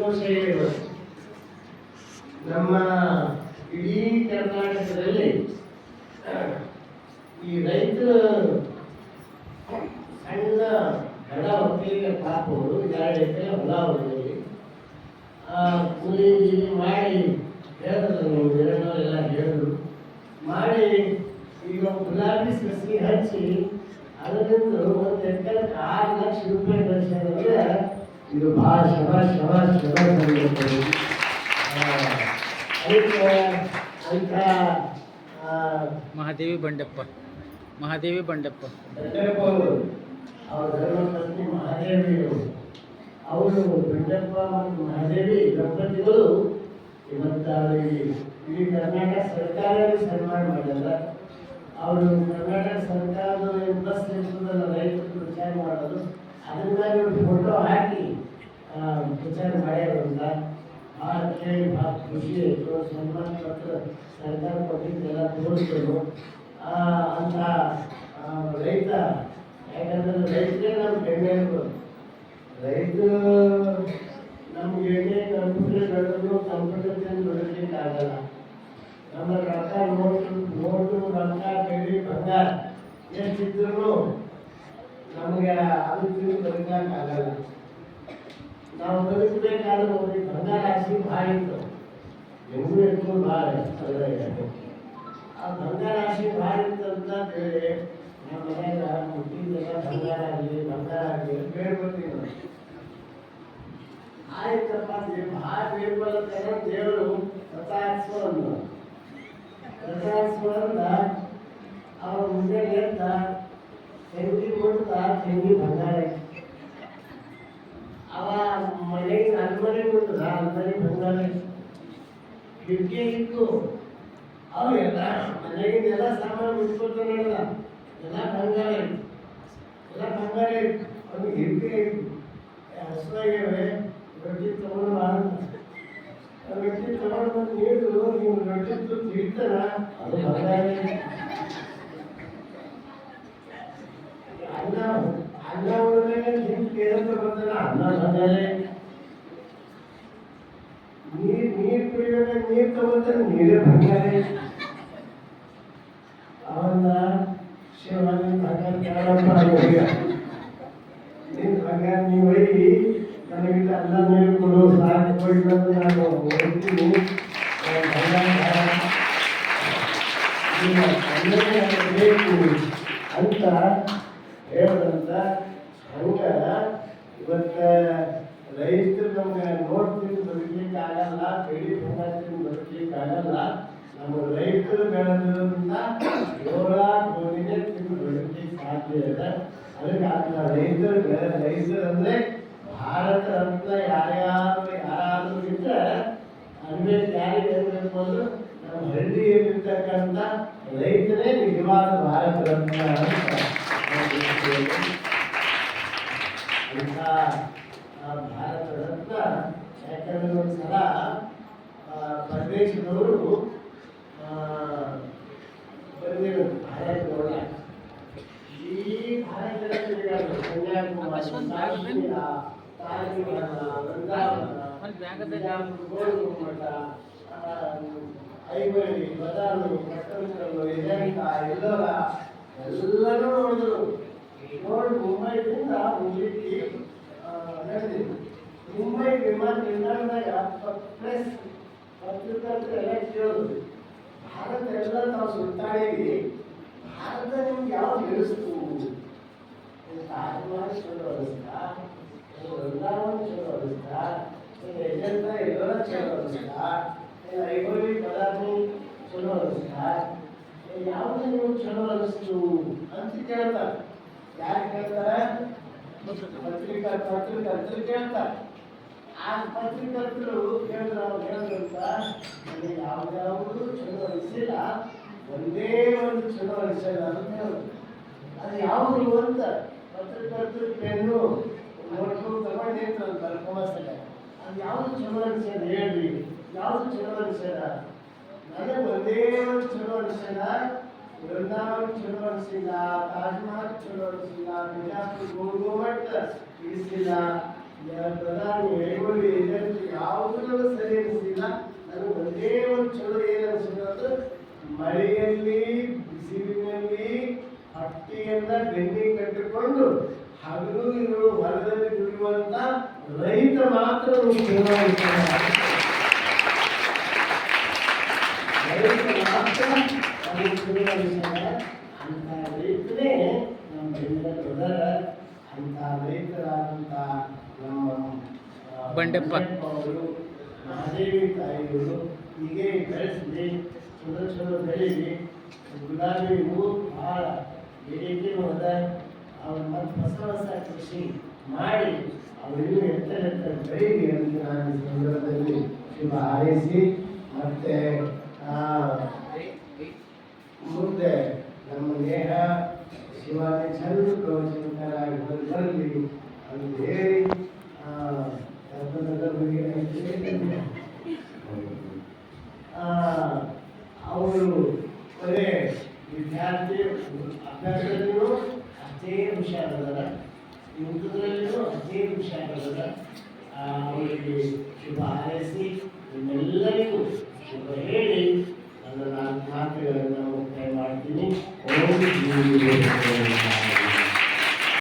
ಸಂತೋಷ ಇದೆ. ನಮ್ಮ ಇಡೀ ಕರ್ನಾಟಕದಲ್ಲಿ ಈ ರೈತರು ಸಣ್ಣ ಹಣ ಹೊತ್ತಿಗೆ ಪಾಪವರು 2 ಎಕರೆ ಹೊಲ ಹೊಡೆದಿರಿ ಕೂಲಿ ಗೀಲಿ ಮಾಡಿ ಹೇಳಿದ್ರು, ನೀವು ಎಲ್ಲ ಹೇಳಿದ್ರು ಮಾಡಿ ಈಗ ಗುಲಾಬಿ ಸಸಿ ಹಚ್ಚಿ ಅದರಿಂದ 1 ಎಕರೆಗೆ 6 ಲಕ್ಷ ರೂಪಾಯಿ ಗಳಿಸಿದ್ರೆ ಇದು ಭಾಳ ಶಬಾಷ್ ಅದಕ್ಕೆ ಅಂತ ಮಹಾದೇವಿ ಬಂಡೆಪ್ಪ ಅವ್ರ ಧರ್ಮಪತ್ನಿ ಮಹಾದೇವಿಯವರು, ಅವರು ಬಂಡೆಪ್ಪ ಮತ್ತು ಮಹಾದೇವಿ ದಂಪತಿಗಳು ಇವತ್ತು ಇಡೀ ಕರ್ನಾಟಕ ಸರ್ಕಾರವೇ ಸನ್ಮಾನ ಮಾಡಿಲ್ಲ. ಅವರು ಕರ್ನಾಟಕ ಸರ್ಕಾರದ ಬಸ್ ನಿಲ್ಸೋದಲ್ಲ ರೈತರು ವಿಚಾರ ಮಾಡೋದು, ಅದನ್ನ ಇವರು ಫೋಟೋ ಹಾಕಿ ವಿಚಾರ ಮಾಡ್ಯಾರಂತ ಭಾಳ ಕೇಳಿ ಭಾಳ ಖುಷಿ ಆಯಿತು. ಸನ್ಮಾನ ಪತ್ರ ಸರ್ಕಾರ ಕೊಟ್ಟಿದ್ದೆಲ್ಲ ತೋರಿಸಿದ್ರು ಅಂತ ರೈತ. ಯಾಕಂದ್ರೆ ರೈತರೇ ನಮ್ಮ ಬೆನ್ನೆಲುಬು. ರೈತರು ನಮ್ಗೆ ಎಣ್ಣೆ ಕಂಪ್ಯೂಟರ್ ಬೆಳಲಿಕ್ಕೆ ಆಗಲ್ಲ. ನಮ್ಮ ರೊಕ್ಕ ನೋಟು ರೊಕ್ಕ ಬೆಳ್ಳಿ ಬಂಗಾರ ಎಷ್ಟಿದ್ರು ನಮಗೆ ಅದು ಬದುಕಕ್ಕಾಗಲ್ಲ. ನಾವು ಬದುಕಬೇಕಾದ್ರೆ ಅವ್ರಿಗೆ ಬಂಗಾರ ರಾಶಿ ಭಾಳ ಇತ್ತು, ಹೆಂಗೂ ಇತ್ತು ಭಾಳ ಆ ಬಂಗಾರ ರಾಶಿ ಭಾಳ ಇತ್ತು ಅಂತ ಹೇಳಿ ನಮ್ಮ ಮನೆಯಾಗ ಹುಟ್ಟಿದೆಲ್ಲ ಬಂಗಾರ ಆಗಲಿ ಬೇಡ್ಕೊತೀವಿ ನಾವು. ಆಯ್ತಪ್ಪ ಭಾಳ ಬೇಡ್ಕೊಳ್ಳೋದಕ್ಕೆ ದೇವರು ರಥಾತ್ಸವನ್ನ ಅವ್ರ ಮುಂದೆ ಎದ್ದ ತೆಂಗಿ ಕೊಡ್ತ ತೆಂಗಿ ಬಂಗಾರ ಅವ ಮನೆಗೆ ಅಲ್ಮನೆ ಕೊಟ್ಟದ ಅಲ್ಮನೆ ಬಂಗಾರ ಕಿಟಕಿ ಇತ್ತು. ಅವು ಎಲ್ಲ ಮನೆಗಿಂದ ಸಾಮಾನು ಇಟ್ಕೊತ ನೋಡಲ್ಲ, ಎಲ್ಲ ಬಂಗಾರ ಅವ್ನಿಗೆ ಹಿಡ್ಕೆ ಹಸುವಾಗ್ಯವೆ. ರೊಟ್ಟಿ ತಗೊಂಡು ರೊಟ್ಟಿ ತಗೊಂಡು ಬಂದು ನೀಡಿದ್ರು, ನೀವು ರೊಟ್ಟಿ ತಿಳ್ತಾನ ಅದು ಬಂಗಾರ. ಅನ್ನ ಉಳಿದಾಗ ಹಿಂಗೆ ಕೇಳಂತ ಬಂದಲ್ಲ, ಅನ್ನ ಬಂಗಾರ. ನೀರು ಕುಡಿಬೇಕಾದ್ರೆ ನೀರು ತಗೊಂಡ್ರೆ ನೀರೇ ಬಂಗಾರ. ಅವನ್ನ ಶಿವನ ಬಂಗಾರ ನೀನು ಬಂಗಾರ ನೀವು ಒಯ್ಯಿ, ನನಗಿಂತ ಅನ್ನ ನೀರು ಕೊಡು ಸಾಕು ಕೊಟ್ಟು ನಾನು ಹೋಗ್ತೀನಿ ಬೇಕು ಅಂತ ಹೇಳದಂತ. ಹಂಗ ಇವತ್ತು ರೈತರು ನಮ್ಗೆ ನೋಡ್ತೀನಿ ಬದುಕಲಿಕ್ಕೆ ಆಗಲ್ಲ, ಬೆಳಿ ಬಂಗಾರത്തിന് ಬದುಕಲಿಕ್ಕೆ ಆಗಲ್ಲ. ನಮ್ಮ ರೈತರು ಬೆಳೆದ್ರಿಂದ ಜೋಳ ಗೋಧಿನೇ ತಿಂದು ಬದುಕಲಿಕ್ಕೆ ಸಾಧ್ಯ ಇದೆ. ಅದಕ್ಕೆ ರೈತರು ಅಂದ್ರೆ ಭಾರತ ರತ್ನ ಯಾರಾದ್ರೂ ಇದ್ರೆ ಅನ್ಬೇಕು. ಯಾರಿಗೆ ಹೇಳ್ಬೇಕು ಅಂದ್ರೆ ನಮ್ಮ ಹಳ್ಳಿಯಲ್ಲಿರ್ತಕ್ಕಂಥ ರೈತರೇ ನಿಜವಾದ ಭಾರತ ರತ್ನ ಅಂತ ಭಾರತ ರತ್ನ. ಯಾಕಂದ್ರೆ ಒಂದ್ಸಲ ಪರದೇಶದವರು ಬಂದಿರು ಭಾರತ ನೋಡ. ಈ ಭಾರತದ ಕನ್ಯಾಕುಮಾರಿ, ಐವಳಿ, ಬದಾಮಿ, ಕಟ್ಟಂಕಲ್ಲು, ಎಜಂತ ಎಲ್ಲರೂ ನೋಡಿದ್ರು. ನೋಡಿ ಮುಂಬೈದಿಂದ ಹೋಗ್ಲಿಕ್ಕೆ ನಡೆದಿದ್ದು. ಮುಂಬೈ ವಿಮಾನ ನಿಲ್ದಾಣದಾಗ ಪ್ರೆಸ್ ಪತ್ರಕರ್ತರು ಎಲ್ಲ ಕೇಳೋದು, ಭಾರತ ಎಲ್ಲ ತಾವು ಸುತ್ತಾಡಿ ಭಾರತ ನಿಮ್ಗೆ ಯಾವ್ದು ಬೆಳೆಸ್ತು? ತಾಜ್ಮಹಲ್ ಚಲೋ ಅನಿಸ್ತಾ, ವೃಂದಾವನ ಚಲೋ ಅನಿಸ್ತಾ, ಎಜಂತ ಎಲ್ಲ ಚಲೋ ಅನಿಸ್ತಾ, ಐವಳಿ ಬದಾಮಿ ಚಲೋ ಅನಿಸ್ತಾ, ಯಾವುದು ನೀವು ಚಲೋ ಅನಿಸ್ತು ಅಂತ ಕೇಳ್ತಾರೆ. ಯಾರು ಕೇಳ್ತಾರೆ? ಪತ್ರಿಕರ್ತರು ಕೇಳ್ತಾರೆ. ಆ ಪತ್ರಿಕರ್ತರು ಹೇಳಿದ್ರಂತ, ನನಗೆ ಯಾವ್ದಾವುದು ಚಲೋ ಅನಿಸಿಲ್ಲ, ಒಂದೇ ಒಂದು ಚಲೋ ಅನಿಸಿಲ್ಲ ಅಂತ ಹೇಳೋದು. ಅದು ಯಾವುದು ಅಂತ ಪತ್ರಕರ್ತರು ಪೆನ್ನು ನೋಟ್ಬುಕ್ ತಗೊಂಡು ನಿಂತಂತ ಬರ್ಕೊಂಬಸ್ತಾರೆ. ಅದು ಯಾವುದು ಚಲೋ ಅನಿಸ್ಯದ ಹೇಳ್ರಿ, ಯಾವುದು ಚಲೋ ಅನಿಸ್ಯದ? ನನಗೆ ಒಂದೇ ಒಂದು ಚಲೋ ಅನಿಸ್ಯದ, ವೃಂದಾವನ ಚಲೋ ಅನಿಸಿಲ್ಲ, ತಾಜ್ಮಹಲ್ ಚಲೋ ಅನಿಸಿಲ್ಲ, ಬಿಜಾಪುರ ಗೋಲ್ಗುಮ್ಮಟ್ ಇಡಿಸಿಲ್ಲ, ಪ್ರಧಾನಿ ಐವಳಿ ಯಾವುದೂ ಸರಿ ಅನಿಸಿಲ್ಲ. ನನಗೆ ಒಂದೇ ಒಂದು ಚಲೋ ಏನು ಅನಿಸಿರೋದು, ಮಳೆಯಲ್ಲಿ ಬಿಸಿಲಿನಲ್ಲಿ ಹಟ್ಟಿಯನ್ನ ಬೆನ್ನಿ ಕಟ್ಟಿಕೊಂಡು ಹಗಲು ಇರುಳು ಹೊಲದಲ್ಲಿ ದುಡಿಯುವಂತ ರೈತ ಮಾತ್ರ ರೈತ ಮಾತ್ರ ಅಂತ ರೈತನೇ ನಮ್ಮ ಬೆಂಗಳೂರ ಅಂತ ರೈತರಾದಂಥ ನಮ್ಮ ಬಂಡೆಪ್ಪ ಅವರು, ಮಹಾದೇವಿ ತಾಯಿಯವರು ಹೀಗೆ ಬೆಳೆಸಲಿ, ಚಲೋ ಚಲೋ ಬೆಳೀಲಿ. ಗುಲಾಬಿ ಹೂವು ಭಾಳ ಬೇಡಿಕೆನೂ ಅದ. ಅವ್ರು ಮತ್ತೆ ಹೊಸ ಹೊಸ ಕೃಷಿ ಮಾಡಿ ಅವರಿಗೂ ಎತ್ತರ ಬೆಳೀಲಿ ಅಂತ ನಾನು ಈ ಸಂದರ್ಭದಲ್ಲಿ ಶುಭ ಹಾರೈಸಿ, ಮತ್ತೆ ಮುಂದೆ ನಮ್ಮ ದೇಹ ಶಿವಾನಿ ಚಂದ್ರ ಪ್ರವಚನಕಾರಾಗಿ ಬರಲಿ ಅಂತ ಹೇಳಿ ಅವರು ಒಳ್ಳೆ ವಿದ್ಯಾರ್ಥಿ, ಅಭ್ಯಾಸದಲ್ಲಿಯೂ ಅಷ್ಟೇ ಹುಷಾರದಾರ, ಯುದ್ಧದಲ್ಲಿಯೂ ಅಷ್ಟೇ ಹುಷಾರದಾರ. ಅವರಿಗೆ ಶುಭ ಹಾರೈಸಿ ನಿಮ್ಮೆಲ್ಲರಿಗೂ ಶುಭ ಹೇಳಿ